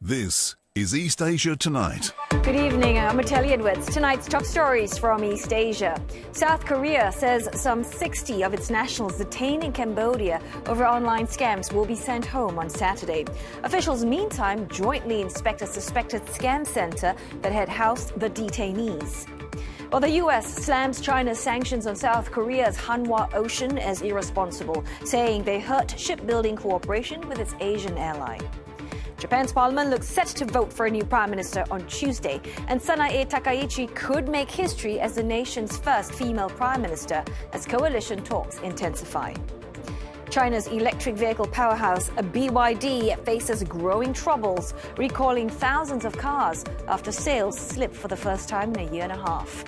This is East Asia Tonight. Good evening, I'm Mateli Edwards. Tonight's top stories from East Asia. South Korea says some 60 of its nationals detained in Cambodia over online scams will be sent home on Saturday. Officials, meantime, jointly inspect a suspected scam center that had housed the detainees. Well, the U.S. slams China's sanctions on South Korea's Hanwha Ocean as irresponsible, saying they hurt shipbuilding cooperation with its Asian ally. Japan's parliament looks set to vote for a new prime minister on Tuesday, and Sanae Takaichi could make history as the nation's first female prime minister as coalition talks intensify. China's electric vehicle powerhouse, BYD, faces growing troubles, recalling thousands of cars after sales slipped for the first time in a year and a half.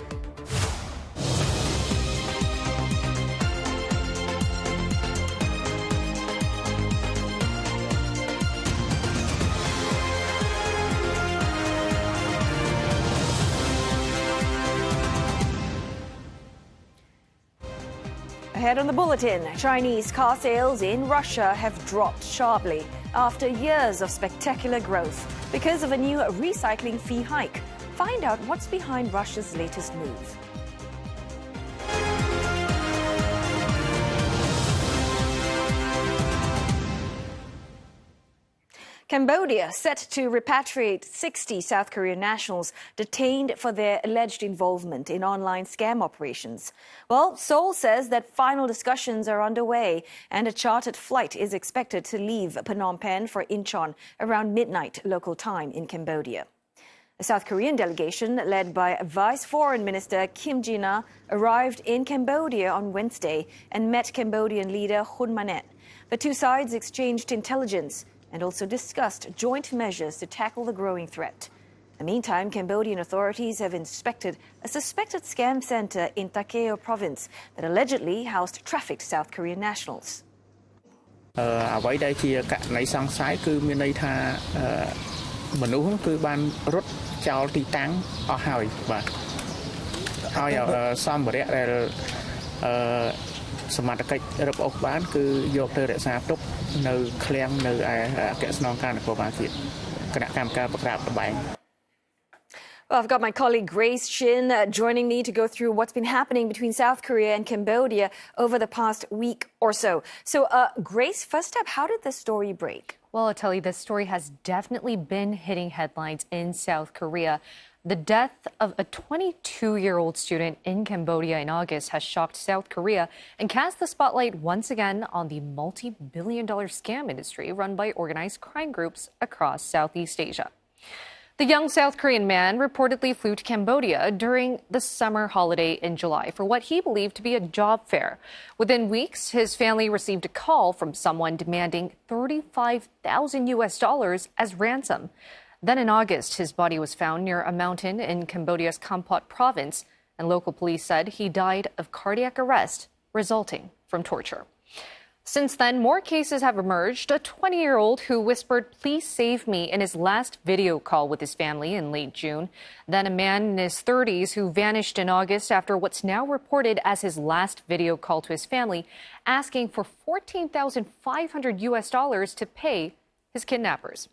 Ahead on the bulletin, Chinese car sales in Russia have dropped sharply after years of spectacular growth because of a new recycling fee hike. Find out what's behind Russia's latest move. Cambodia set to repatriate 60 South Korean nationals detained for their alleged involvement in online scam operations. Well, Seoul says that final discussions are underway and a chartered flight is expected to leave Phnom Penh for Incheon around midnight local time in Cambodia. A South Korean delegation led by Vice Foreign Minister Kim Jin-ah arrived in Cambodia on Wednesday and met Cambodian leader Hun Manet. The two sides exchanged intelligence and also discussed joint measures to tackle the growing threat. In the meantime, Cambodian authorities have inspected a suspected scam center in Takeo province that allegedly housed trafficked South Korean nationals. អ្វីដែលជាករណីសង្ស័យគឺមានន័យថាមនុស្សគឺបានរត់ចោលទីតាំងអស់ហើយបាទហើយសម្ភារៈដែលសមត្ថកិច្ចរឹបអូសបានគឺយកទៅរក្សាទុកនៅឃ្លាំងនៅឯអគ្គស្នងការនគរបាលជាតិគណៈកម្មការបង្ក្រាបល្បែង Well, I've got my colleague Grace Shin joining me to go through what's been happening between South Korea and Cambodia over the past week or so. So, Grace, first up, how did this story break? Well, I'll tell you, this story has definitely been hitting headlines in South Korea. The death of a 22-year-old student in Cambodia in August has shocked South Korea and cast the spotlight once again on the multi-billion-dollar scam industry run by organized crime groups across Southeast Asia. The young South Korean man reportedly flew to Cambodia during the summer holiday in July for what he believed to be a job fair. Within weeks, his family received a call from someone demanding $35,000 as ransom. Then in August, his body was found near a mountain in Cambodia's Kampot province, and local police said he died of cardiac arrest resulting from torture. Since then, more cases have emerged. A 20-year-old who whispered, "Please save me," in his last video call with his family in late June. Then a man in his 30s who vanished in August after what's now reported as his last video call to his family, asking for $14,500 to pay his kidnappers.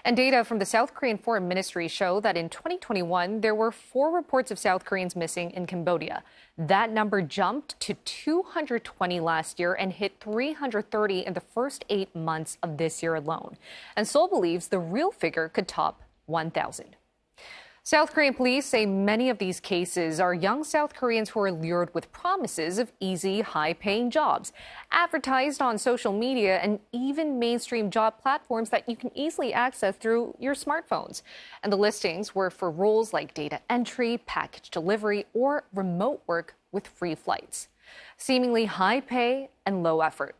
And data from the South Korean Foreign Ministry show that in 2021, there were 4 reports of South Koreans missing in Cambodia. That number jumped to 220 last year and hit 330 in the first 8 months of this year alone. And Seoul believes the real figure could top 1,000. South Korean police say many of these cases are young South Koreans who are lured with promises of easy, high-paying jobs, advertised on social media and even mainstream job platforms that you can easily access through your smartphones. And the listings were for roles like data entry, package delivery, or remote work with free flights. Seemingly high pay and low effort.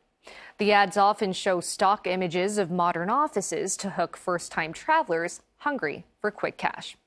The ads often show stock images of modern offices to hook first-time travelers hungry for quick cash.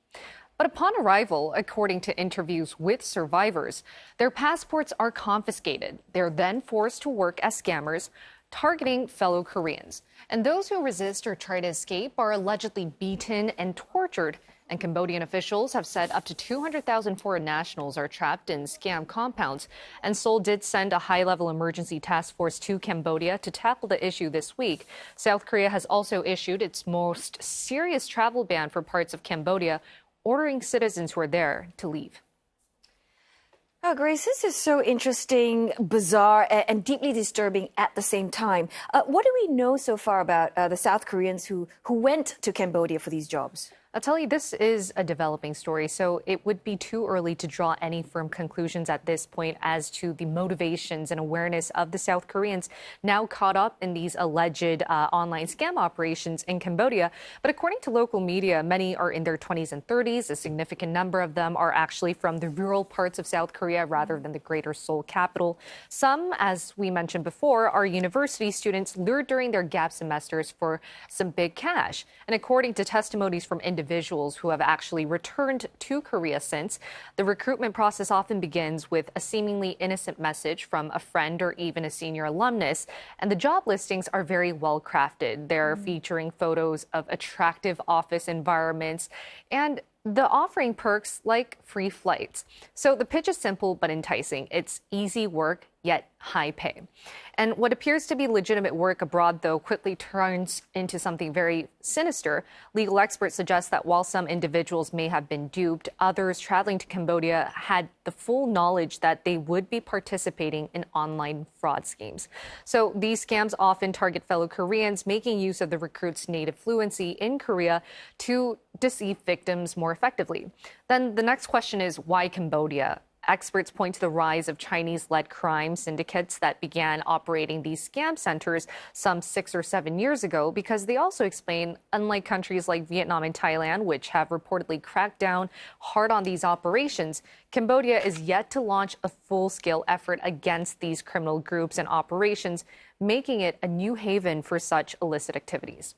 But upon arrival, according to interviews with survivors, their passports are confiscated. They're then forced to work as scammers, targeting fellow Koreans. And those who resist or try to escape are allegedly beaten and tortured And Cambodian officials have said up to 200,000 foreign nationals are trapped in scam compounds. And Seoul did send a high-level emergency task force to Cambodia to tackle the issue this week. South Korea has also issued its most serious travel ban for parts of Cambodia, ordering citizens who are there to leave. Oh, Grace, this is so interesting, bizarre, and deeply disturbing at the same time. What do we know so far about the South Koreans who went to Cambodia for these jobs? I'll tell you, this is a developing story, so it would be too early to draw any firm conclusions at this point as to the motivations and awareness of the South Koreans now caught up in these alleged online scam operations in Cambodia. But according to local media, many are in their 20s and 30s. A significant number of them are actually from the rural parts of South Korea rather than the greater Seoul capital. Some, as we mentioned before, are university students lured during their gap semesters for some big cash. And according to testimonies from individuals who have actually returned to Korea since, the recruitment process often begins with a seemingly innocent message from a friend or even a senior alumnus. And the job listings are very well crafted. They're featuring photos of attractive office environments and the offering perks like free flights. So the pitch is simple but enticing. It's easy work, yet high pay. And what appears to be legitimate work abroad, though, quickly turns into something very sinister. Legal experts suggest that while some individuals may have been duped, others traveling to Cambodia had the full knowledge that they would be participating in online fraud schemes. So these scams often target fellow Koreans, making use of the recruits' native fluency in Korea to deceive victims more effectively. Then the next question is, why Cambodia? Experts point to the rise of Chinese-led crime syndicates that began operating these scam centers some 6 or 7 years ago, because they also explain, unlike countries like Vietnam and Thailand, which have reportedly cracked down hard on these operations, Cambodia is yet to launch a full-scale effort against these criminal groups and operations, making it a new haven for such illicit activities.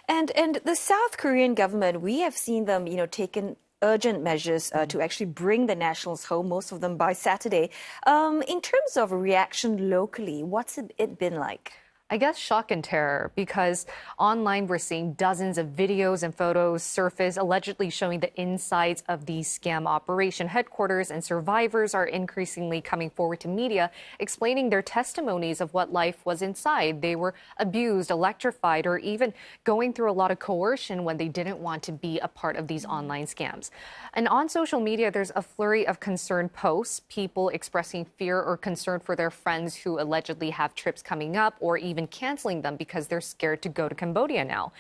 And the South Korean government, we have seen them, taken urgent measures to actually bring the nationals home, most of them by Saturday. In terms of reaction locally, what's it been like? I guess shock and terror, because online we're seeing dozens of videos and photos surface allegedly showing the insides of the scam operation headquarters, and survivors are increasingly coming forward to media explaining their testimonies of what life was inside. They were abused, electrified, or even going through a lot of coercion when they didn't want to be a part of these online scams. And on social media, there's a flurry of concerned posts, people expressing fear or concern for their friends who allegedly have trips coming up, or even canceling them because they're scared to go to Cambodia now.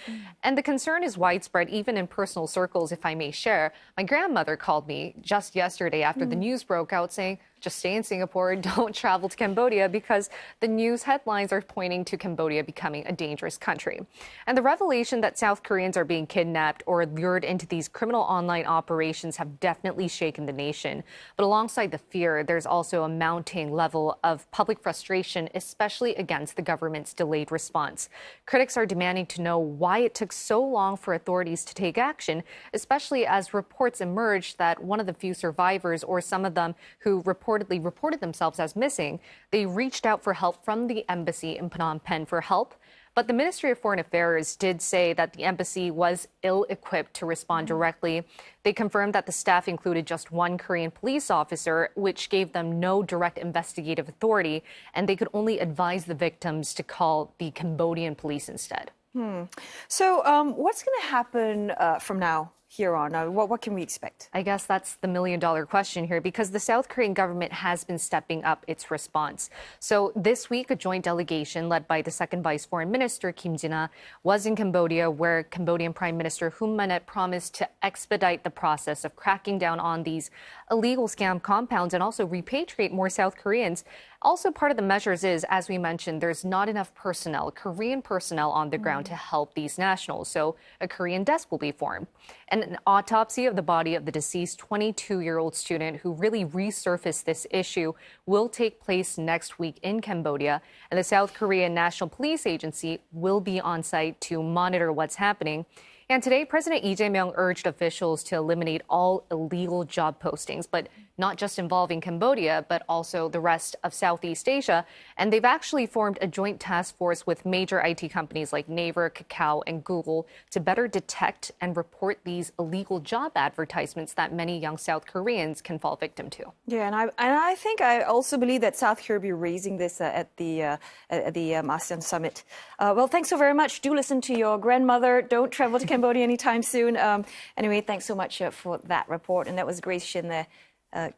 And the concern is widespread, even in personal circles, if I may share. My grandmother called me just yesterday after the news broke out saying, just stay in Singapore, don't travel to Cambodia, because the news headlines are pointing to Cambodia becoming a dangerous country. And the revelation that South Koreans are being kidnapped or lured into these criminal online operations have definitely shaken the nation. But alongside the fear, there's also a mounting level of public frustration, especially against the government's delayed response. Critics are demanding to know why it took so long for authorities to take action, especially as reports emerged that one of the few survivors, or some of them who reported themselves as missing, they reached out for help from the embassy in Phnom Penh for help. But the Ministry of Foreign Affairs did say that the embassy was ill-equipped to respond directly. They confirmed that the staff included just one Korean police officer, which gave them no direct investigative authority, and they could only advise the victims to call the Cambodian police instead. So what's going to happen from now? Here on? What can we expect? I guess that's the million-dollar question here, because the South Korean government has been stepping up its response. So this week, a joint delegation led by the second vice foreign minister, Kim Jin-ah, was in Cambodia, where Cambodian Prime Minister Hun Manet promised to expedite the process of cracking down on these illegal scam compounds and also repatriate more South Koreans. Also, part of the measures is, as we mentioned, there's not enough personnel, Korean personnel on the ground to help these nationals. So a Korean desk will be formed. And an autopsy of the body of the deceased 22-year-old student who really resurfaced this issue will take place next week in Cambodia. And the South Korean National Police Agency will be on site to monitor what's happening. And today, President Lee Jae-myung urged officials to eliminate all illegal job postings, but not just involving Cambodia, but also the rest of Southeast Asia. And they've actually formed a joint task force with major IT companies like Naver, Kakao, and Google to better detect and report these illegal job advertisements that many young South Koreans can fall victim to. Yeah, and I think I also believe that South Korea will be raising this at the ASEAN summit. Well, thanks so very much. Do listen to your grandmother. Don't travel to Cambodia anytime soon. Anyway, thanks so much for that report. And that was Grace Shin there.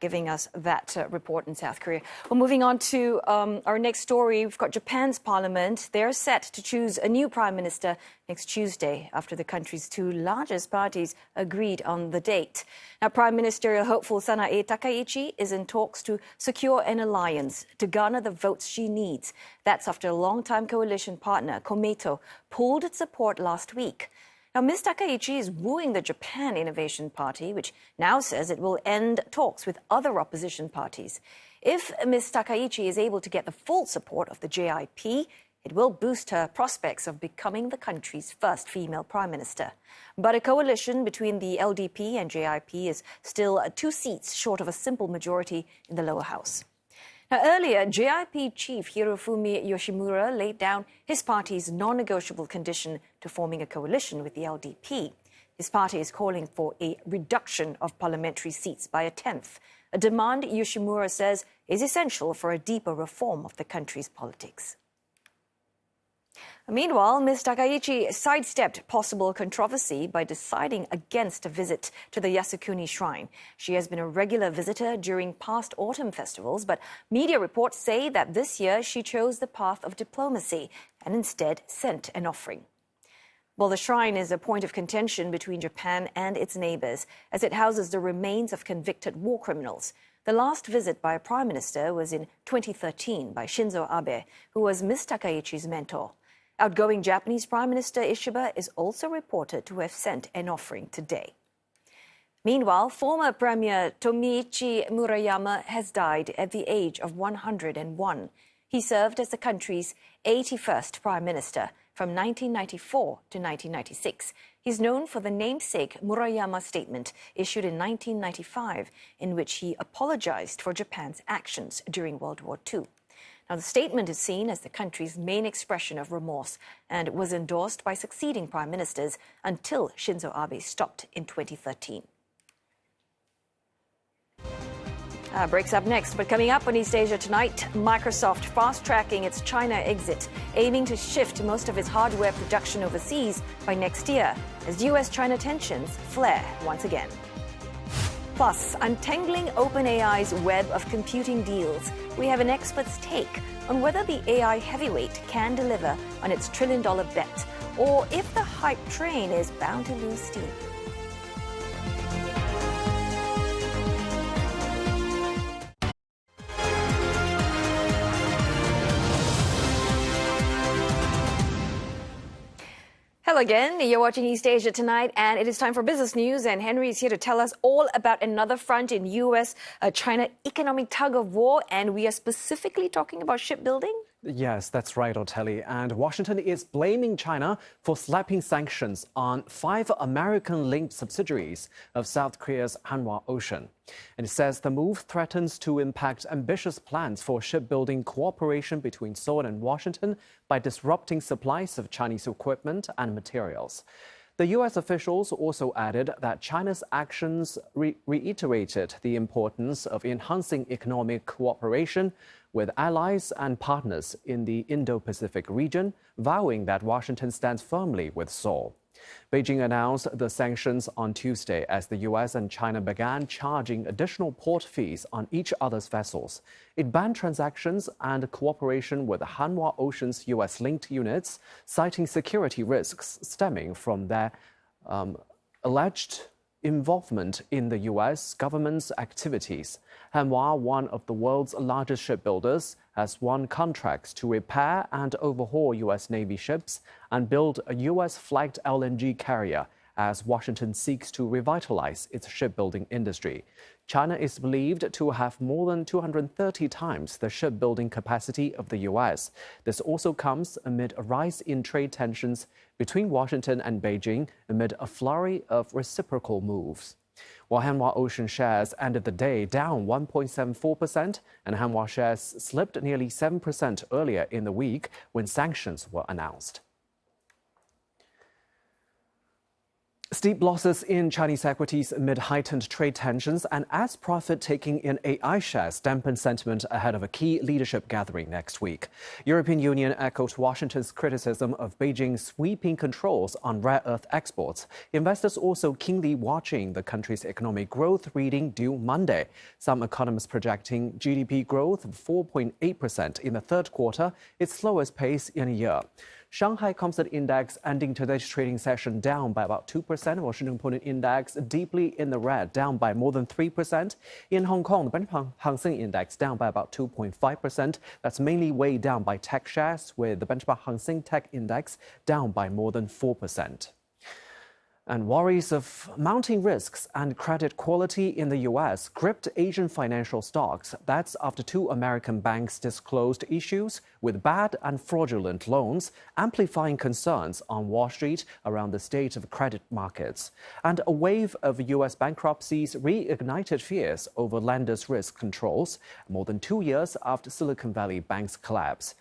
Giving us that report in South Korea. Well, moving on to our next story, we've got Japan's parliament. They're set to choose a new prime minister next Tuesday after the country's two largest parties agreed on the date. Now, Prime Ministerial hopeful Sanae Takaichi is in talks to secure an alliance to garner the votes she needs. That's after a longtime coalition partner, Komeito, pulled its support last week. Now, Ms. Takaichi is wooing the Japan Innovation Party, which now says it will end talks with other opposition parties. If Ms. Takaichi is able to get the full support of the JIP, it will boost her prospects of becoming the country's first female prime minister. But a coalition between the LDP and JIP is still 2 seats short of a simple majority in the lower house. Now, earlier, JIP chief Hirofumi Yoshimura laid down his party's non-negotiable condition to forming a coalition with the LDP. His party is calling for a reduction of parliamentary seats by 1/10, a demand Yoshimura says is essential for a deeper reform of the country's politics. Meanwhile, Ms. Takaichi sidestepped possible controversy by deciding against a visit to the Yasukuni shrine. She has been a regular visitor during past autumn festivals, but media reports say that this year she chose the path of diplomacy and instead sent an offering. Well, the shrine is a point of contention between Japan and its neighbors, as it houses the remains of convicted war criminals. The last visit by a prime minister was in 2013 by Shinzo Abe, who was Ms. Takaichi's mentor. Outgoing Japanese Prime Minister Ishiba is also reported to have sent an offering today. Meanwhile, former Premier Tomiichi Murayama has died at the age of 101. He served as the country's 81st Prime Minister from 1994 to 1996. He's known for the namesake Murayama Statement issued in 1995, in which he apologized for Japan's actions during World War II. Now, the statement is seen as the country's main expression of remorse and was endorsed by succeeding prime ministers until Shinzo Abe stopped in 2013. Breaks up next, but coming up on East Asia tonight, Microsoft fast-tracking its China exit, aiming to shift most of its hardware production overseas by next year as US-China tensions flare once again. Plus, untangling OpenAI's web of computing deals, we have an expert's take on whether the AI heavyweight can deliver on its trillion-dollar bet, or if the hype train is bound to lose steam. Hello again. You're watching East Asia Tonight, and it is time for business news. And Henry is here to tell us all about another front in U.S.-China economic tug of war, and we are specifically talking about shipbuilding. Yes, that's right, Otelli. And Washington is blaming China for slapping sanctions on 5 American-linked subsidiaries of South Korea's Hanwha Ocean. And it says the move threatens to impact ambitious plans for shipbuilding cooperation between Seoul and Washington by disrupting supplies of Chinese equipment and materials. The U.S. officials also added that China's actions reiterated the importance of enhancing economic cooperation with allies and partners in the Indo-Pacific region, vowing that Washington stands firmly with Seoul. Beijing announced the sanctions on Tuesday as the U.S. and China began charging additional port fees on each other's vessels. It banned transactions and cooperation with Hanwha Ocean's U.S.-linked units, citing security risks stemming from their alleged involvement in the U.S. government's activities. Hanwha, one of the world's largest shipbuilders, has won contracts to repair and overhaul U.S. Navy ships and build a U.S.-flagged LNG carrier as Washington seeks to revitalize its shipbuilding industry. China is believed to have more than 230 times the shipbuilding capacity of the U.S. This also comes amid a rise in trade tensions between Washington and Beijing amid a flurry of reciprocal moves. While Hanwha Ocean shares ended the day down 1.74%, and Hanwha shares slipped nearly 7% earlier in the week when sanctions were announced. Steep losses in Chinese equities amid heightened trade tensions and as profit-taking in AI shares dampened sentiment ahead of a key leadership gathering next week. European Union echoed Washington's criticism of Beijing's sweeping controls on rare earth exports. Investors also keenly watching the country's economic growth reading due Monday. Some economists projecting GDP growth of 4.8% in the third quarter, its slowest pace in a year. Shanghai Composite Index ending today's trading session down by about 2%. Washington Composite Index deeply in the red, down by more than 3%. In Hong Kong, the benchmark Hang Seng Index down by about 2.5%. That's mainly weighed down by tech shares, with the benchmark Hang Seng Tech Index down by more than 4%. And worries of mounting risks and credit quality in the U.S. gripped Asian financial stocks. That's after two American banks disclosed issues with bad and fraudulent loans, amplifying concerns on Wall Street around the state of credit markets. And a wave of U.S. bankruptcies reignited fears over lenders' risk controls, more than 2 years after Silicon Valley Bank's collapse.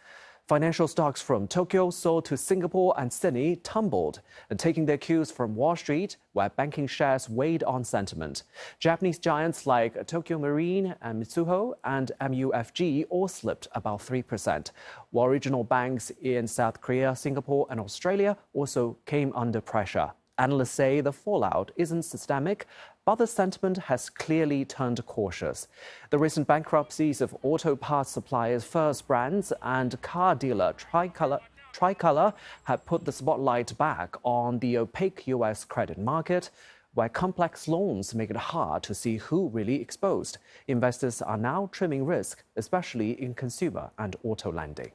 Financial stocks from Tokyo, Seoul to Singapore and Sydney tumbled, and taking their cues from Wall Street, where banking shares weighed on sentiment. Japanese giants like Tokyo Marine and Mitsuho and MUFG all slipped about 3%, while regional banks in South Korea, Singapore and Australia also came under pressure. Analysts say the fallout isn't systemic, but the sentiment has clearly turned cautious. The recent bankruptcies of auto parts suppliers First Brands and car dealer Tricolor have put the spotlight back on the opaque U.S. credit market, where complex loans make it hard to see who really exposed. Investors are now trimming risk, especially in consumer and auto lending.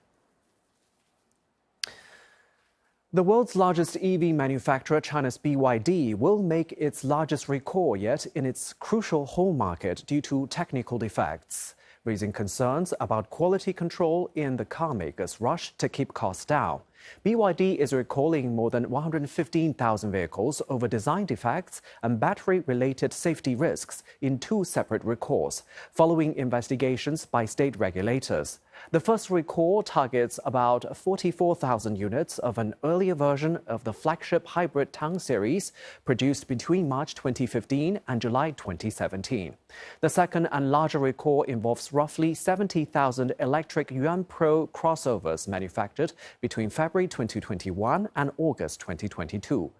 The world's largest EV manufacturer, China's BYD, will make its largest recall yet in its crucial home market due to technical defects, raising concerns about quality control in the carmakers' rush to keep costs down. BYD is recalling more than 115,000 vehicles over design defects and battery-related safety risks in two separate recalls, following investigations by state regulators. The first recall targets about 44,000 units of an earlier version of the flagship hybrid Tang series produced between March 2015 and July 2017. The second and larger recall involves roughly 70,000 electric Yuan Pro crossovers manufactured between February 2021 and August 2022.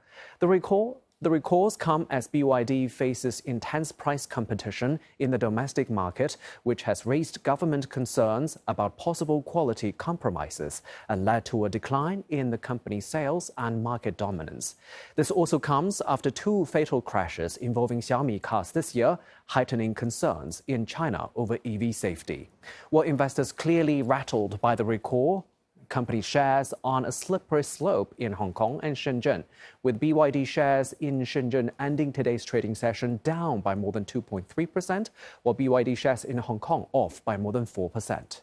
The recalls come as BYD faces intense price competition in the domestic market, which has raised government concerns about possible quality compromises and led to a decline in the company's sales and market dominance. This also comes after two fatal crashes involving Xiaomi cars this year, heightening concerns in China over EV safety. While investors clearly rattled by the recall, company shares on a slippery slope in Hong Kong and Shenzhen, with BYD shares in Shenzhen ending today's trading session down by more than 2.3%, while BYD shares in Hong Kong off by more than 4%.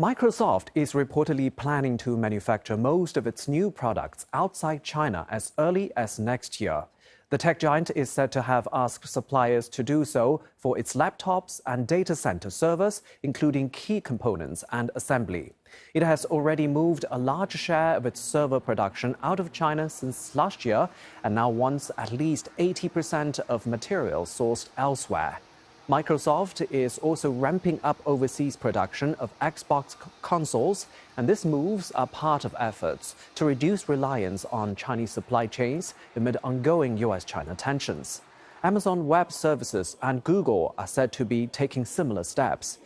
Microsoft is reportedly planning to manufacture most of its new products outside China as early as next year. The tech giant is said to have asked suppliers to do so for its laptops and data center servers, including key components and assembly. It has already moved a large share of its server production out of China since last year and now wants at least 80% of materials sourced elsewhere. Microsoft is also ramping up overseas production of Xbox consoles, and these moves are part of efforts to reduce reliance on Chinese supply chains amid ongoing U.S.-China tensions. Amazon Web Services and Google are said to be taking similar steps.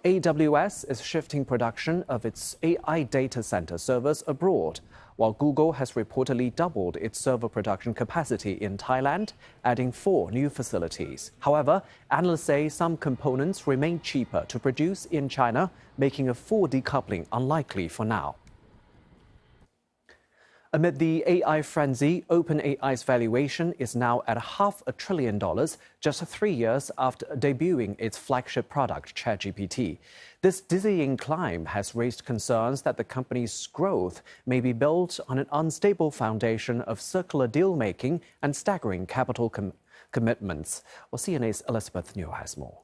AWS is shifting production of its AI data center servers abroad, while Google has reportedly doubled its server production capacity in Thailand, adding 4 new facilities. However, analysts say some components remain cheaper to produce in China, making a full decoupling unlikely for now. Amid the AI frenzy, OpenAI's valuation is now at $500 billion, just 3 years after debuting its flagship product, ChatGPT. This dizzying climb has raised concerns that the company's growth may be built on an unstable foundation of circular deal-making and staggering capital commitments. Well, CNA's Elizabeth New has more.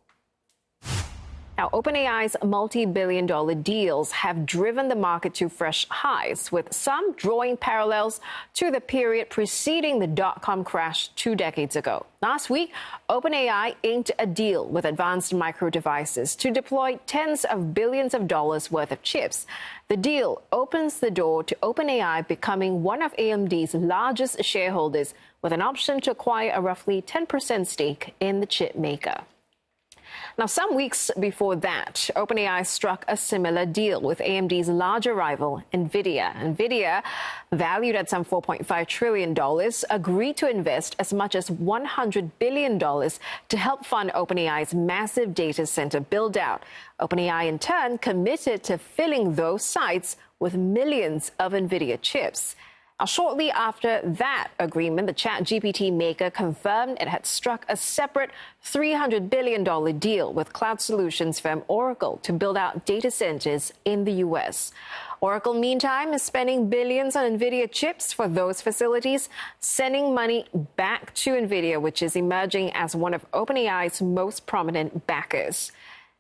Now, OpenAI's multi-billion-dollar deals have driven the market to fresh highs, with some drawing parallels to the period preceding the dot-com crash 2 decades ago. Last week, OpenAI inked a deal with Advanced Micro Devices to deploy tens of billions of dollars worth of chips. The deal opens the door to OpenAI becoming one of AMD's largest shareholders, with an option to acquire a roughly 10% stake in the chip maker. Now, some weeks before that, OpenAI struck a similar deal with AMD's larger rival, NVIDIA. NVIDIA, valued at some $4.5 trillion, agreed to invest as much as $100 billion to help fund OpenAI's massive data center build-out. OpenAI, in turn, committed to filling those sites with millions of NVIDIA chips. Now, shortly after that agreement, the ChatGPT maker confirmed it had struck a separate $300 billion deal with cloud solutions firm Oracle to build out data centers in the U.S. Oracle, meantime, is spending billions on NVIDIA chips for those facilities, sending money back to NVIDIA, which is emerging as one of OpenAI's most prominent backers.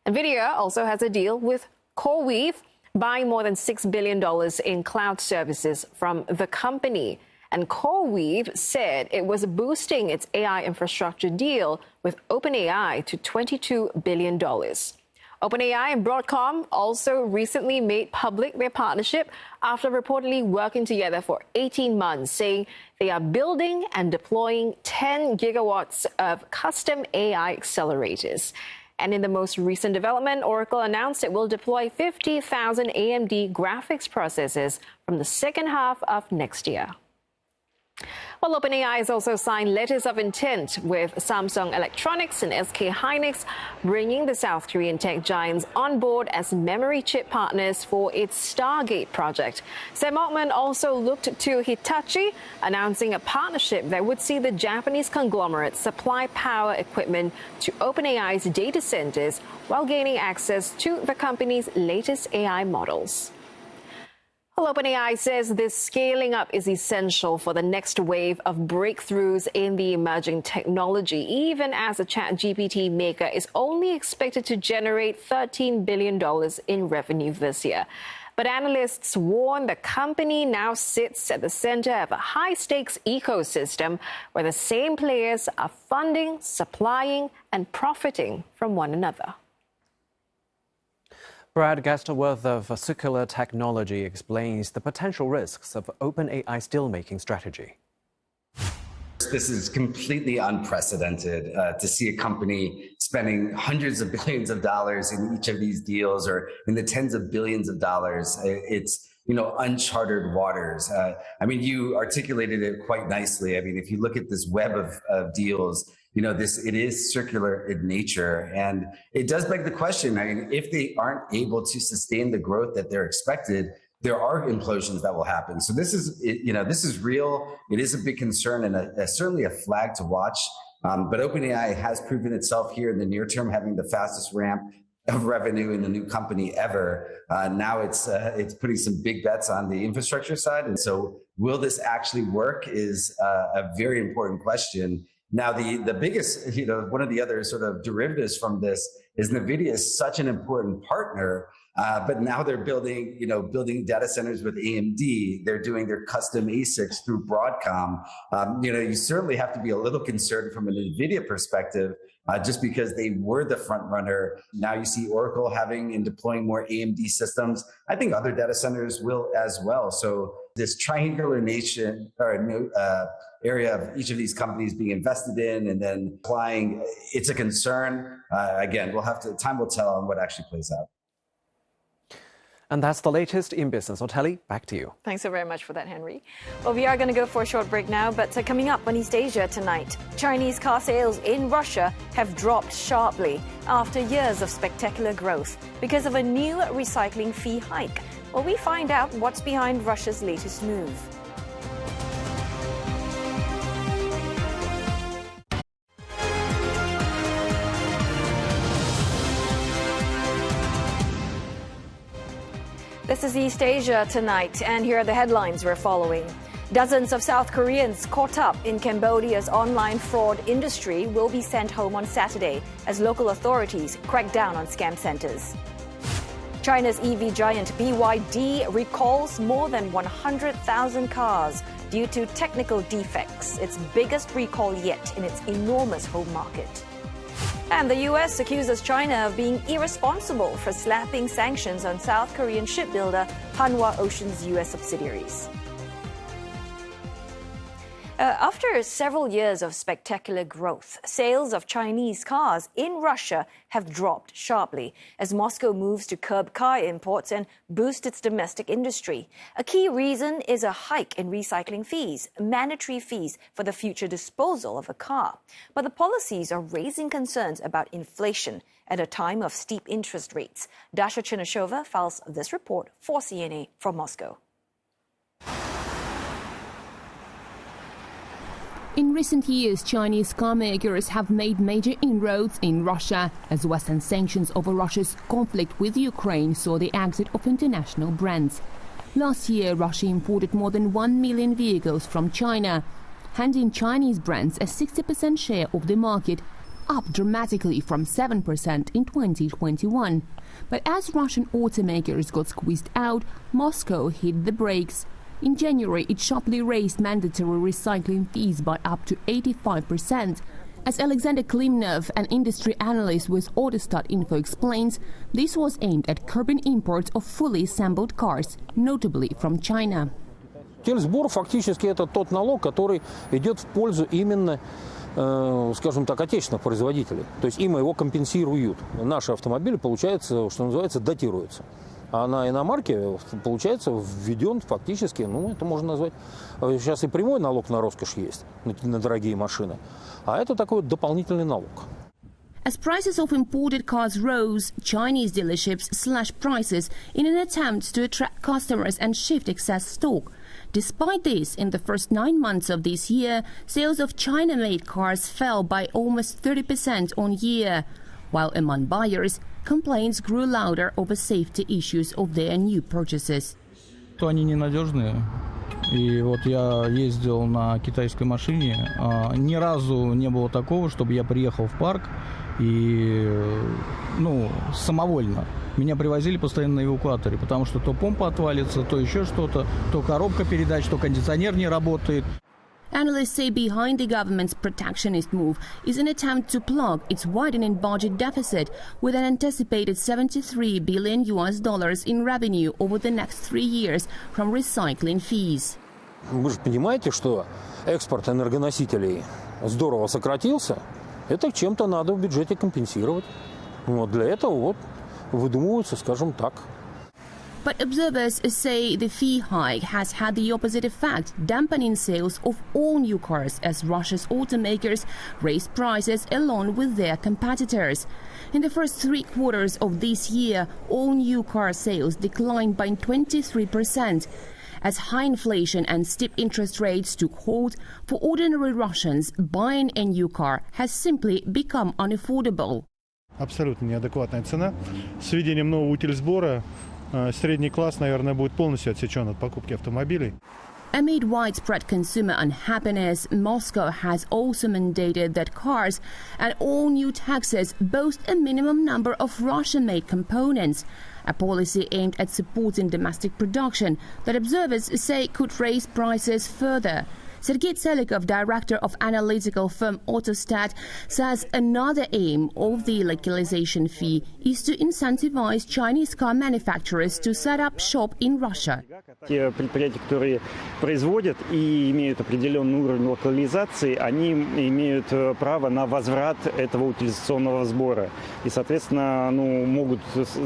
NVIDIA also has a deal with CoreWeave, buying more than $6 billion in cloud services from the company. And CoreWeave said it was boosting its AI infrastructure deal with OpenAI to $22 billion. OpenAI and Broadcom also recently made public their partnership after reportedly working together for 18 months, saying they are building and deploying 10 gigawatts of custom AI accelerators. And in the most recent development, Oracle announced it will deploy 50,000 AMD graphics processors from the second half of next year. Well, OpenAI has also signed letters of intent with Samsung Electronics and SK Hynix, bringing the South Korean tech giants on board as memory chip partners for its Stargate project. Sam Altman also looked to Hitachi, announcing a partnership that would see the Japanese conglomerate supply power equipment to OpenAI's data centers while gaining access to the company's latest AI models. Well, OpenAI says this scaling up is essential for the next wave of breakthroughs in the emerging technology, even as the ChatGPT maker is only expected to generate $13 billion in revenue this year. But analysts warn the company now sits at the center of a high-stakes ecosystem where the same players are funding, supplying, and profiting from one another. Brad Gasterworth of Circular Technology explains the potential risks of OpenAI's deal-making strategy. This is completely unprecedented to see a company spending hundreds of billions of dollars in each of these deals, or in the tens of billions of dollars. It's, uncharted waters. You articulated it quite nicely. If you look at this web of deals, it is circular in nature, and it does beg the question. If they aren't able to sustain the growth that they're expected, there are implosions that will happen. So this is real. It is a big concern, and certainly a flag to watch. But OpenAI has proven itself here in the near term, having the fastest ramp of revenue in the new company ever. Now it's putting some big bets on the infrastructure side, and so will this actually work is a very important question. Now, the biggest, one of the other sort of derivatives from this is NVIDIA is such an important partner, but now they're building data centers with AMD. They're doing their custom ASICs through Broadcom. You certainly have to be a little concerned from an NVIDIA perspective, just because they were the front runner. Now you see Oracle having and deploying more AMD systems. I think other data centers will as well. So this triangular nation area of each of these companies being invested in and then applying, it's a concern. Again, time will tell on what actually plays out. And that's the latest in business. Otelli, back to you. Thanks so very much for that, Henry. Well, we are going to go for a short break now, but coming up on East Asia tonight, Chinese car sales in Russia have dropped sharply after years of spectacular growth because of a new recycling fee hike. Well, we find out what's behind Russia's latest move. This is East Asia Tonight, and here are the headlines we're following. Dozens of South Koreans caught up in Cambodia's online fraud industry will be sent home on Saturday as local authorities crack down on scam centers. China's EV giant BYD recalls more than 100,000 cars due to technical defects, its biggest recall yet in its enormous home market. And the U.S. accuses China of being irresponsible for slapping sanctions on South Korean shipbuilder Hanwha Ocean's U.S. subsidiaries. After several years of spectacular growth, sales of Chinese cars in Russia have dropped sharply as Moscow moves to curb car imports and boost its domestic industry. A key reason is a hike in recycling fees, mandatory fees for the future disposal of a car. But the policies are raising concerns about inflation at a time of steep interest rates. Dasha Chernashova files this report for CNA from Moscow. In recent years, Chinese carmakers have made major inroads in Russia as Western sanctions over Russia's conflict with Ukraine saw the exit of international brands. Last year, Russia imported more than 1 million vehicles from China, handing Chinese brands a 60% share of the market, up dramatically from 7% in 2021. But as Russian automakers got squeezed out, Moscow hit the brakes. In January, it sharply raised mandatory recycling fees by up to 85%. As Alexander Klimnov, an industry analyst with Autostat Info, explains, this was aimed at curbing imports of fully assembled cars, notably from China. Сбор фактически это тот налог, который идет в пользу именно, скажем так, отечественных производителей. То есть им его компенсируют. Наши автомобили, получается, что называется, датируются. А на иномарке, получается, введен фактически, это можно назвать, сейчас и прямой налог на роскошь есть, на дорогие машины, а это такой дополнительный налог. As prices of imported cars rose, Chinese dealerships slashed prices in an attempt to attract customers and shift excess stock. Despite this, in the first 9 months of this year, sales of China-made cars fell by almost 30% on year, while among buyers, complaints grew louder over safety issues of their new purchases. Они ненадежные. И вот я ездил на китайской машине, ни разу не было такого, чтобы я приехал в парк и, самовольно. Меня привозили постоянно на эвакуаторе, потому что то помпа отвалится, то еще что-то, то коробка передач, то кондиционер не работает. Analysts say behind the government's protectionist move is an attempt to plug its widening budget deficit with an anticipated $73 billion in revenue over the next 3 years from recycling fees. Вы же понимаете, что экспорт энергоносителей здорово сократился. Это чем-то надо в бюджете компенсировать. Для этого выдумываются, скажем так. But observers say the fee hike has had the opposite effect, dampening sales of all new cars as Russia's automakers raise prices along with their competitors. In the first 3 quarters of this year, all new car sales declined by 23%. As high inflation and steep interest rates took hold, for ordinary Russians, buying a new car has simply become unaffordable. Абсолютно неадекватная цена. С введением нового утильсбора средний класс, наверное, будет полностью отсечен от покупки автомобилей. Amid widespread consumer unhappiness, Moscow has also mandated that cars and all new taxis boast a minimum number of Russian-made components, a policy aimed at supporting domestic production that observers say could raise prices further. Sergei Tselikov, director of analytical firm Autostat, says another aim of the localization fee is to incentivize Chinese car manufacturers to set up shop in Russia. Те предприятия, которые производят и имеют определенный уровень локализации, они имеют право на возврат этого утилизационного сбора. И, соответственно, могут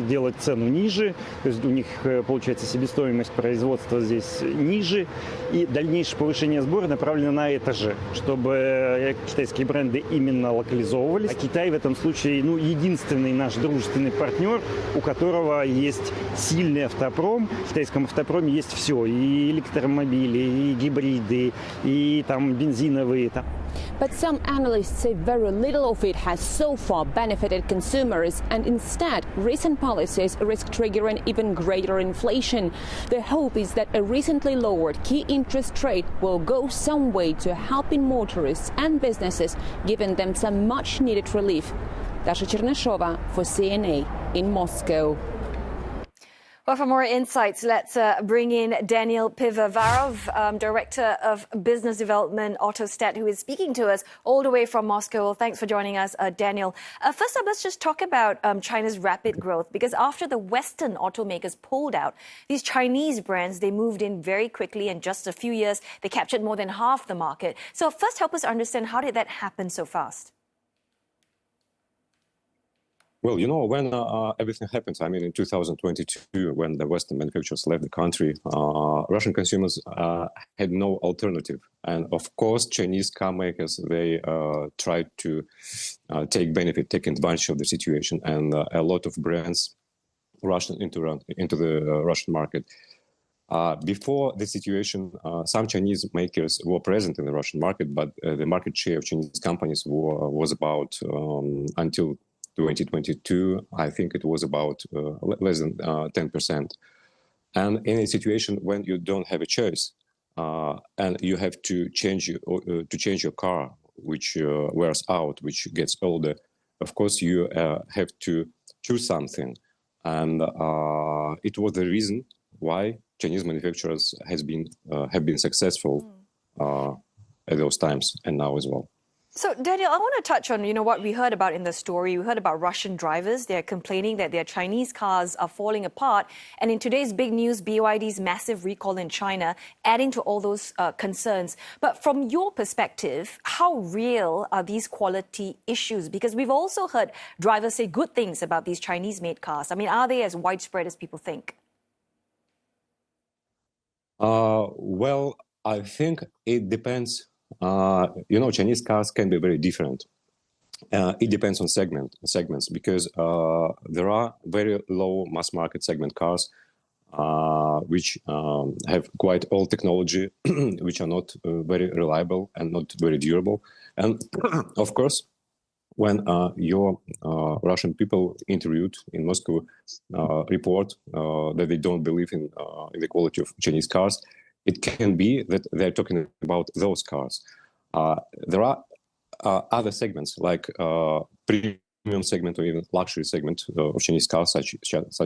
делать цену ниже, то есть у них получается себестоимость производства здесь ниже, и дальнейшее повышение сбора направлено на это же, чтобы китайские бренды именно локализовывались. А Китай в этом случае, единственный наш дружественный партнер, у которого есть сильный автопром. В китайском автопроме есть все, и электромобили, и гибриды, и бензиновые. But some analysts say very little of it has so far benefited consumers, and instead, recent policies risk triggering even greater inflation. The hope is that a recently lowered key interest rate will go some way to helping motorists and businesses, giving them some much-needed relief. Dasha Cherneshova for CNA in Moscow. Well, for more insights, let's bring in Daniel Pivovarov, Director of Business Development, Autostat, who is speaking to us all the way from Moscow. Well, thanks for joining us, Daniel. First up, let's just talk about China's rapid growth, because after the Western automakers pulled out, these Chinese brands, they moved in very quickly. In just a few years, they captured more than half the market. So first, help us understand, how did that happen so fast? Well, you know, when everything happens, I mean, in 2022, when the Western manufacturers left the country, Russian consumers had no alternative. And of course, Chinese car makers, they tried to take advantage of the situation. And a lot of brands rushed into the Russian market. Before the situation, some Chinese makers were present in the Russian market, but the market share of Chinese companies was about, until 2022, I think it was about less than 10%. And in a situation when you don't have a choice, and you have to change your car, which wears out, which gets older, of course you have to choose something. And it was the reason why Chinese manufacturers have been successful at those times and now as well. So, Daniel, I want to touch on, what we heard about in the story. We heard about Russian drivers. They're complaining that their Chinese cars are falling apart. And in today's big news, BYD's massive recall in China, adding to all those concerns. But from your perspective, how real are these quality issues? Because we've also heard drivers say good things about these Chinese-made cars. I mean, are they as widespread as people think? Well, I think it depends. Chinese cars can be very different. It depends on segments, because there are very low mass market segment cars which have quite old technology, which are not very reliable and not very durable. And of course, when your Russian people interviewed in Moscow report that they don't believe in the quality of Chinese cars, it can be that they're talking about those cars. There are other segments, like premium segment or even luxury segment of Chinese cars, such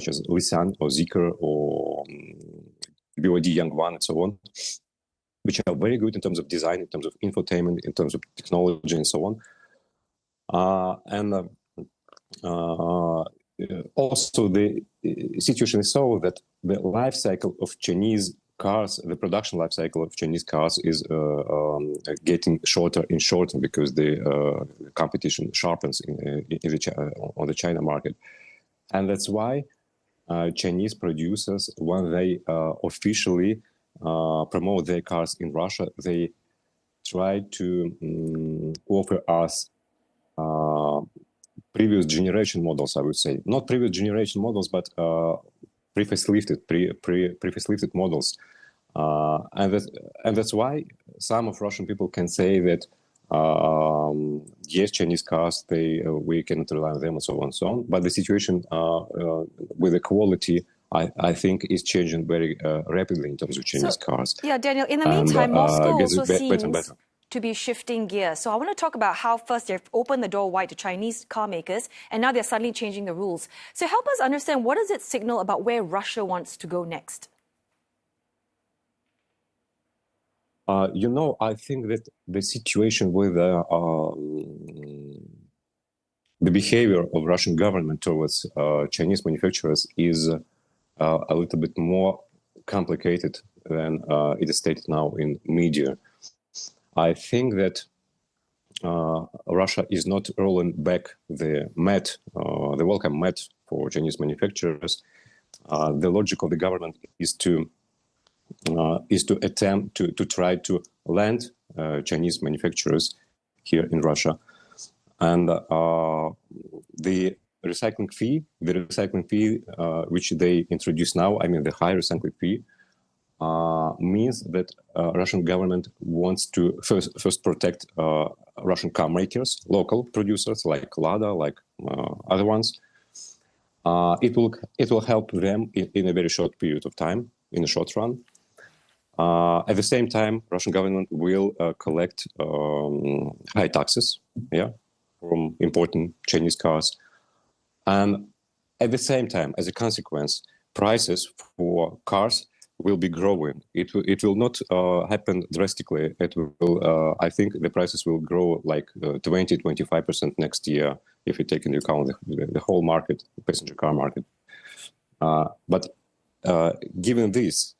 as Nissan or Zeekr or BYD Yangwang and so on, which are very good in terms of design, in terms of infotainment, in terms of technology and so on. Also, the situation is so that the life cycle of Chinese cars, the production life cycle of Chinese cars is getting shorter and shorter, because the competition sharpens on the China market. And that's why Chinese producers, when they officially promote their cars in Russia, they try to offer us previous generation models, I would say. Not previous generation models, but pre-facelifted models, and that's why some of Russian people can say that yes, Chinese cars, we cannot rely on them and so on and so on. But the situation with the quality, I think, is changing very rapidly in terms of Chinese cars. Yeah, Daniel. In the meantime, Moscow also seems better. To be shifting gears. So I want to talk about how first they've opened the door wide to Chinese car makers, and now they're suddenly changing the rules. So help us understand, what does it signal about where Russia wants to go next? I think that the situation with the behavior of Russian government towards Chinese manufacturers is a little bit more complicated than it is stated now in media. I think that Russia is not rolling back the welcome mat for Chinese manufacturers. The logic of the government is to attempt to try to land Chinese manufacturers here in Russia, and the recycling fee which they introduce now, I mean the high recycling fee, means that Russian government wants to first protect Russian car makers, local producers like Lada, like other ones. It will help them in a very short period of time, in the short run. At the same time, Russian government will collect high taxes, from importing Chinese cars, and at the same time, as a consequence, prices for cars will be growing. It will not happen drastically. It will, I think, the prices will grow like 20-25% next year if you take into account the whole market, the passenger car market. But given this,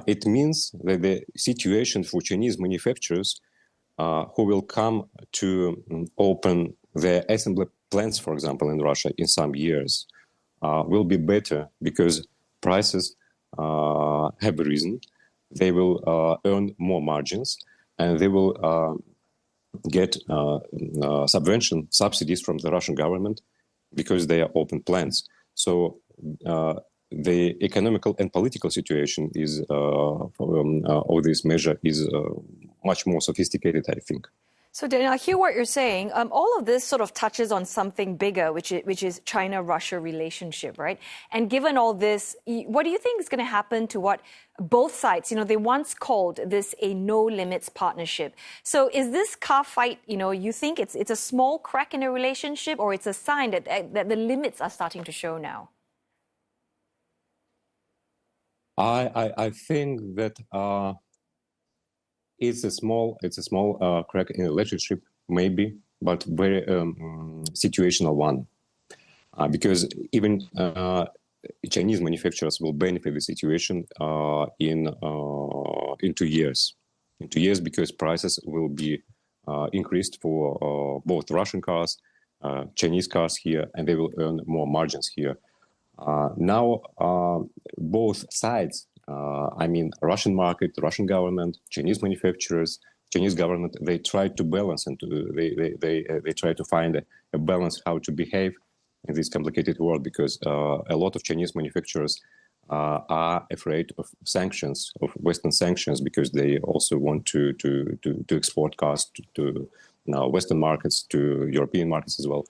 it means that the situation for Chinese manufacturers who will come to open their assembly plants, for example, in Russia in some years, will be better because prices have risen. They will earn more margins, and they will get subsidies from the Russian government because they are open plants. So the economical and political situation is of this measure is much more sophisticated, I think. So, Daniel, I hear what you're saying. All of this sort of touches on something bigger, which is China-Russia relationship, right? And given all this, what do you think is going to happen to what both sides, they once called this a no-limits partnership? So is this car fight, you think it's a small crack in a relationship, or it's a sign that the limits are starting to show now? I think that it's a small crack in the relationship, maybe, but very situational one, because even Chinese manufacturers will benefit the situation in 2 years. In 2 years, because prices will be increased for both Russian cars, Chinese cars here, and they will earn more margins here. Now, both sides, Russian market, Russian government, Chinese manufacturers, Chinese government, they try to balance and they try to find a balance how to behave in this complicated world, because a lot of Chinese manufacturers are afraid of sanctions, of Western sanctions, because they also want to export cars to Western markets, to European markets as well.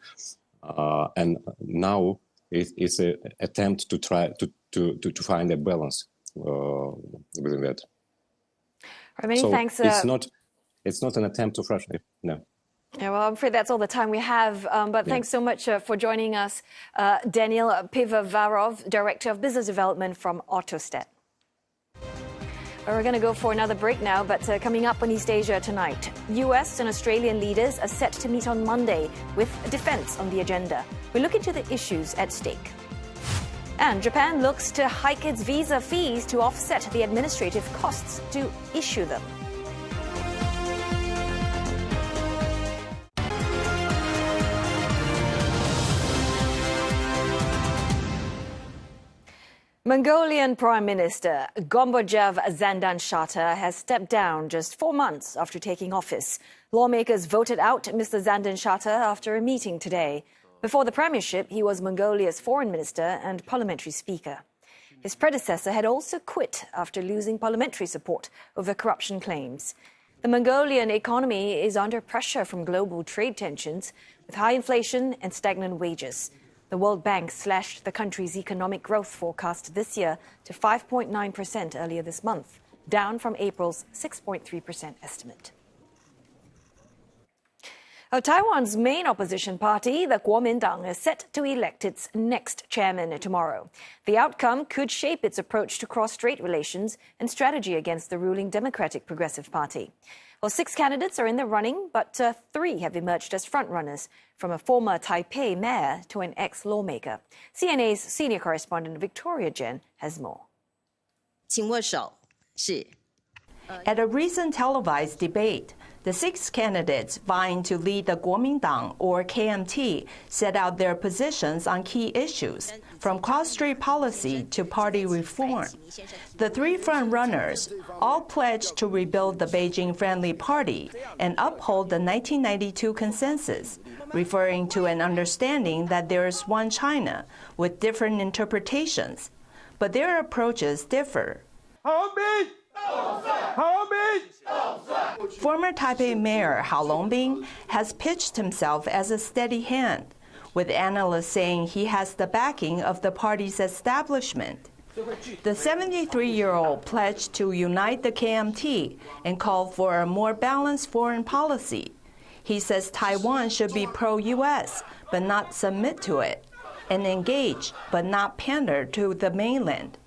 And now it's an attempt to try to find a balance within that. Many thanks. It's not an attempt to frustrate. No. Yeah, well, I'm afraid that's all the time we have. But thanks so much for joining us, Daniel Pivovarov, Director of Business Development from Autostat. We're going to go for another break now, but coming up on East Asia tonight, US and Australian leaders are set to meet on Monday with defense on the agenda. We look into the issues at stake. And Japan looks to hike its visa fees to offset the administrative costs to issue them. Mongolian Prime Minister Gombojav Zandan-Shatta has stepped down just 4 months after taking office. Lawmakers voted out Mr. Zandan-Shatta after a meeting today. Before the premiership, he was Mongolia's foreign minister and parliamentary speaker. His predecessor had also quit after losing parliamentary support over corruption claims. The Mongolian economy is under pressure from global trade tensions, with high inflation and stagnant wages. The World Bank slashed the country's economic growth forecast this year to 5.9% earlier this month, down from April's 6.3% estimate. Taiwan's main opposition party, the Kuomintang, is set to elect its next chairman tomorrow. The outcome could shape its approach to cross-strait relations and strategy against the ruling Democratic Progressive Party. Well, 6 candidates are in the running, but 3 have emerged as frontrunners, from a former Taipei mayor to an ex-lawmaker. CNA's senior correspondent Victoria Jen has more. At a recent televised debate, the 6 candidates vying to lead the Kuomintang, or KMT, set out their positions on key issues, from cross-strait policy to party reform. The 3 frontrunners all pledged to rebuild the Beijing-friendly party and uphold the 1992 consensus, referring to an understanding that there is one China with different interpretations. But their approaches differ. Former Taipei Mayor Hao Longbing has pitched himself as a steady hand, with analysts saying he has the backing of the party's establishment. The 73-year-old pledged to unite the KMT and called for a more balanced foreign policy. He says Taiwan should be pro-U.S., but not submit to it, and engage, but not pander to the mainland.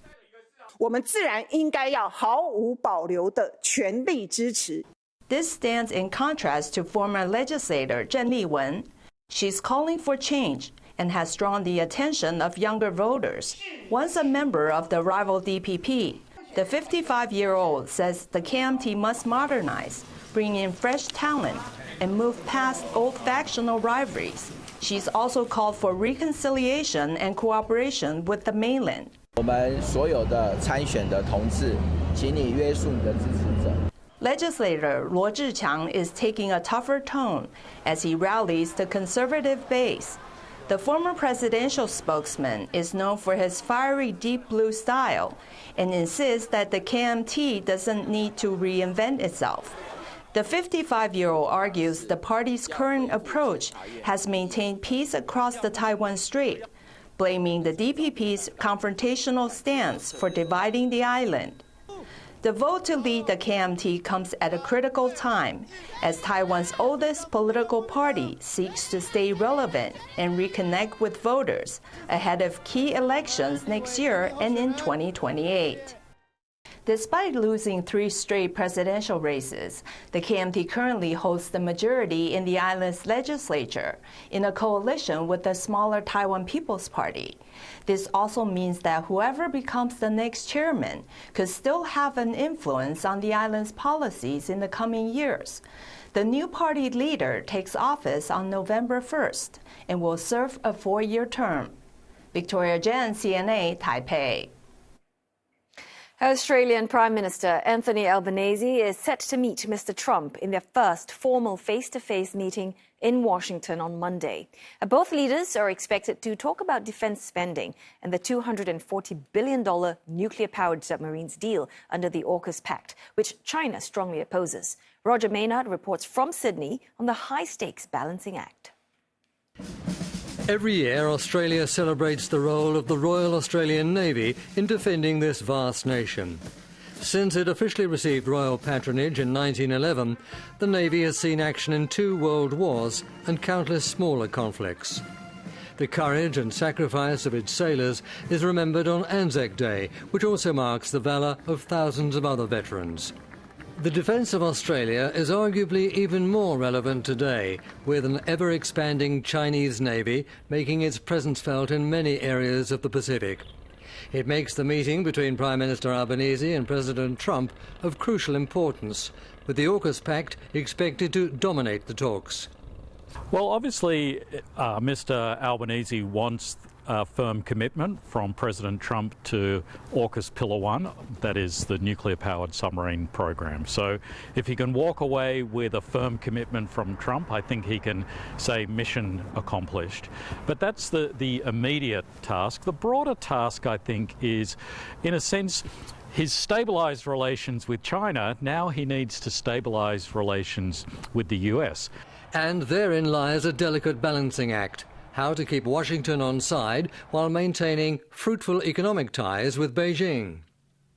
我们自然应该要毫无保留的全力支持。 This stands in contrast to former legislator Zhen Liwen. She's calling for change and has drawn the attention of younger voters. Once a member of the rival DPP, the 55-year-old says the KMT must modernize, bring in fresh talent, and move past old factional rivalries. She's also called for reconciliation and cooperation with the mainland. 我们所有的参选的同志，请你约束你的支持者。 Legislator Luo Zhiqiang is taking a tougher tone as he rallies the conservative base. The former presidential spokesman is known for his fiery deep blue style and insists that the KMT doesn't need to reinvent itself. The 55-year-old argues the party's current approach has maintained peace across the Taiwan Strait, blaming the DPP's confrontational stance for dividing the island. The vote to lead the KMT comes at a critical time, as Taiwan's oldest political party seeks to stay relevant and reconnect with voters ahead of key elections next year and in 2028. Despite losing 3 straight presidential races, the KMT currently holds the majority in the island's legislature in a coalition with the smaller Taiwan People's Party. This also means that whoever becomes the next chairman could still have an influence on the island's policies in the coming years. The new party leader takes office on November 1st and will serve a 4-year term. Victoria Jen, CNA, Taipei. Australian Prime Minister Anthony Albanese is set to meet Mr. Trump in their first formal face-to-face meeting in Washington on Monday. Both leaders are expected to talk about defense spending and the $240 billion nuclear-powered submarines deal under the AUKUS Pact, which China strongly opposes. Roger Maynard reports from Sydney on the high-stakes balancing act. Every year, Australia celebrates the role of the Royal Australian Navy in defending this vast nation. Since it officially received royal patronage in 1911, the Navy has seen action in 2 world wars and countless smaller conflicts. The courage and sacrifice of its sailors is remembered on Anzac Day, which also marks the valour of thousands of other veterans. The defence of Australia is arguably even more relevant today, with an ever-expanding Chinese Navy making its presence felt in many areas of the Pacific. It makes the meeting between Prime Minister Albanese and President Trump of crucial importance, with the AUKUS Pact expected to dominate the talks. Well, obviously, Mr. Albanese wants a firm commitment from President Trump to AUKUS Pillar 1, that is the nuclear-powered submarine program. So if he can walk away with a firm commitment from Trump, I think he can say mission accomplished. But that's the immediate task. The broader task, I think, is, in a sense, his stabilised relations with China. Now he needs to stabilise relations with the US. And therein lies a delicate balancing act. How to keep Washington on side while maintaining fruitful economic ties with Beijing.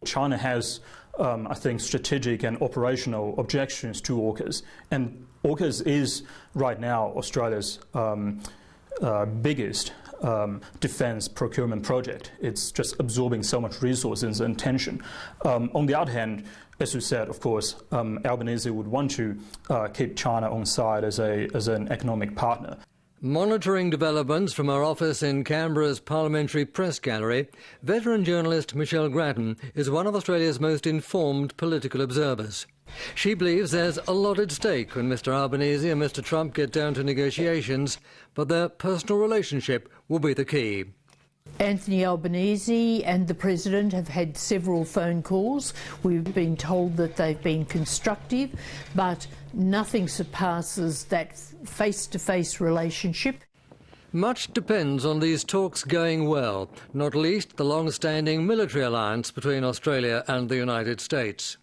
China has, I think, strategic and operational objections to AUKUS. And AUKUS is right now Australia's biggest defence procurement project. It's just absorbing so much resources and tension. On the other hand, as you said, of course, Albanese would want to keep China on side as an economic partner. Monitoring developments from our office in Canberra's Parliamentary Press Gallery, veteran journalist Michelle Grattan is one of Australia's most informed political observers. She believes there's a lot at stake when Mr. Albanese and Mr. Trump get down to negotiations, but their personal relationship will be the key. Anthony Albanese and the President have had several phone calls. We've been told that they've been constructive, but nothing surpasses that face-to-face relationship. Much depends on these talks going well, not least the long-standing military alliance between Australia and the United States.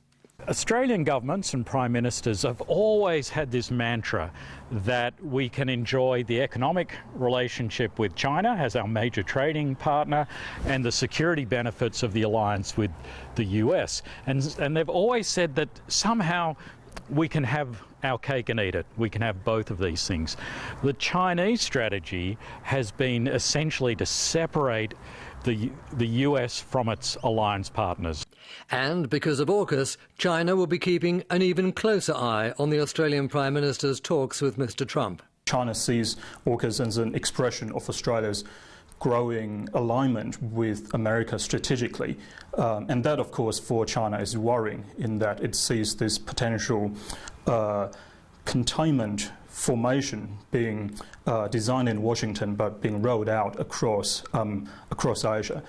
Australian governments and prime ministers have always had this mantra that we can enjoy the economic relationship with China as our major trading partner and the security benefits of the alliance with the US. And they've always said that somehow we can have our cake and eat it. We can have both of these things. The Chinese strategy has been essentially to separate the US from its alliance partners. And because of AUKUS, China will be keeping an even closer eye on the Australian Prime Minister's talks with Mr. Trump. China sees AUKUS as an expression of Australia's growing alignment with America strategically. And that, of course, for China is worrying in that it sees this potential containment formation being designed in Washington but being rolled out across Asia.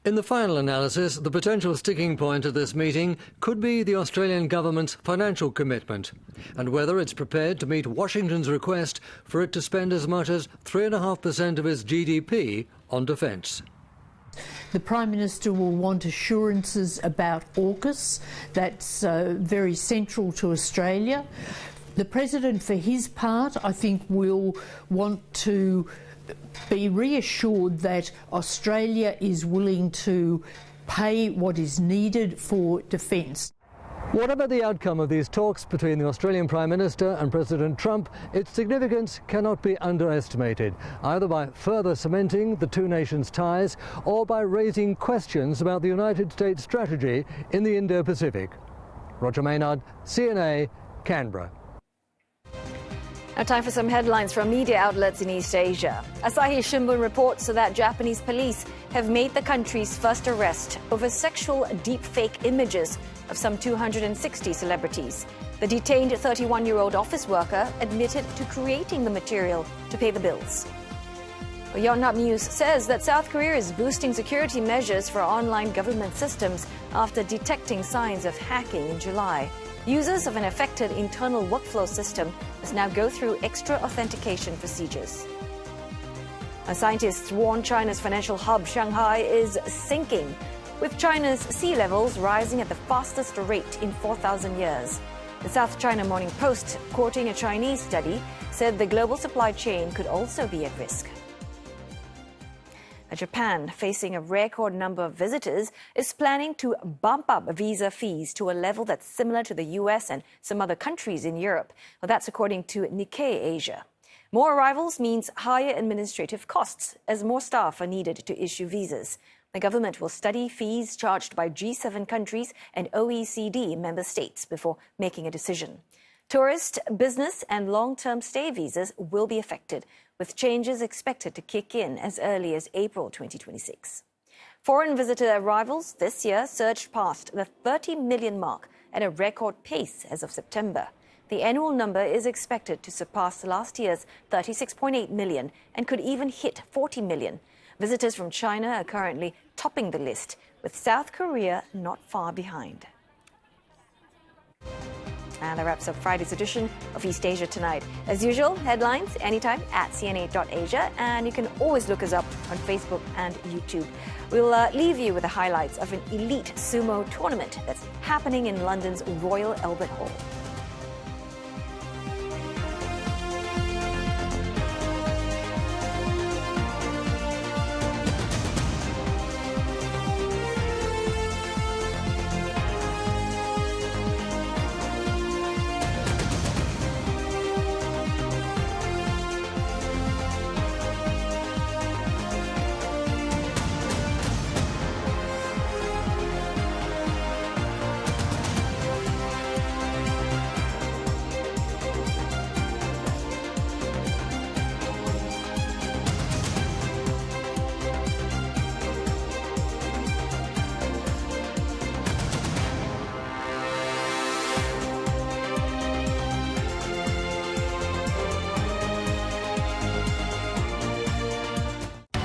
In the final analysis, the potential sticking point of this meeting could be the Australian government's financial commitment and whether it's prepared to meet Washington's request for it to spend as much as 3.5% of its GDP on defence. The Prime Minister will want assurances about AUKUS. That's very central to Australia. The President, for his part, I think will want to be reassured that Australia is willing to pay what is needed for defence. Whatever the outcome of these talks between the Australian Prime Minister and President Trump, its significance cannot be underestimated, either by further cementing the two nations' ties or by raising questions about the United States strategy in the Indo-Pacific. Roger Maynard, CNA, Canberra. Now time for some headlines from media outlets in East Asia. Asahi Shimbun reports that Japanese police have made the country's first arrest over sexual deepfake images of some 260 celebrities. The detained 31-year-old office worker admitted to creating the material to pay the bills. Yonhap News says that South Korea is boosting security measures for online government systems after detecting signs of hacking in July. Users of an affected internal workflow system must now go through extra authentication procedures. Scientists warn China's financial hub, Shanghai, is sinking, with China's sea levels rising at the fastest rate in 4,000 years. The South China Morning Post, quoting a Chinese study, said the global supply chain could also be at risk. Japan, facing a record number of visitors, is planning to bump up visa fees to a level that's similar to the US and some other countries in Europe. Well, that's according to Nikkei Asia. More arrivals means higher administrative costs as more staff are needed to issue visas. The government will study fees charged by G7 countries and OECD member states before making a decision. Tourist, business and long-term stay visas will be affected, with changes expected to kick in as early as April 2026. Foreign visitor arrivals this year surged past the 30 million mark at a record pace as of September. The annual number is expected to surpass last year's 36.8 million and could even hit 40 million. Visitors from China are currently topping the list, with South Korea not far behind. And that wraps up Friday's edition of East Asia Tonight. As usual, headlines anytime at cna.asia, and you can always look us up on Facebook and YouTube. We'll leave you with the highlights of an elite sumo tournament that's happening in London's Royal Albert Hall.